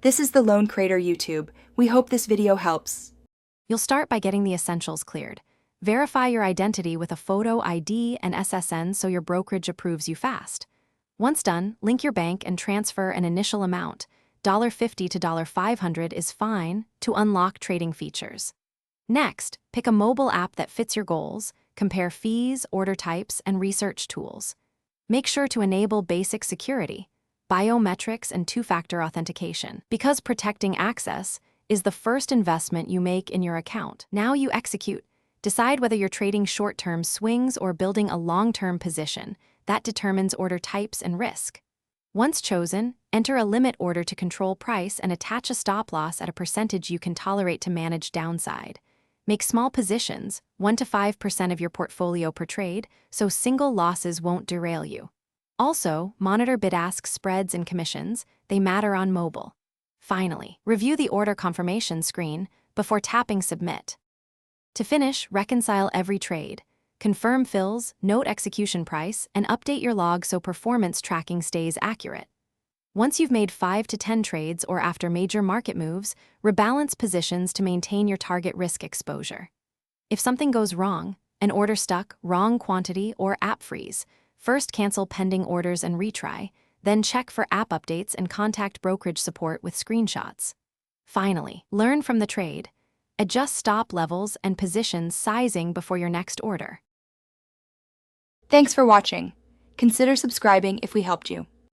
This is the Lone Creator YouTube. We hope this video helps. You'll start by getting the essentials cleared. Verify your identity with a photo ID and SSN so your brokerage approves you fast. Once done, link your bank and transfer an initial amount. $50 to $500 is fine to unlock trading features. Next, pick a mobile app that fits your goals, compare fees, order types, and research tools. Make sure to enable basic security, biometrics, and two-factor authentication, because protecting access is the first investment you make in your account. Now you execute. Decide whether you're trading short-term swings or building a long-term position. That determines order types and risk. Once chosen, enter a limit order to control price and attach a stop loss at a percentage you can tolerate to manage downside. Make small positions, 1 to 5% of your portfolio per trade, so single losses won't derail you. Also, monitor bid-ask spreads and commissions. They matter on mobile. Finally, review the order confirmation screen before tapping Submit. To finish, reconcile every trade. Confirm fills, note execution price, and update your log so performance tracking stays accurate. Once you've made 5 to 10 trades or after major market moves, rebalance positions to maintain your target risk exposure. If something goes wrong, an order stuck, wrong quantity, or app freeze, first cancel pending orders and retry, then check for app updates and contact brokerage support with screenshots. Finally, learn from the trade. Adjust stop levels and position sizing before your next order. Thanks for watching. Consider subscribing if we helped you.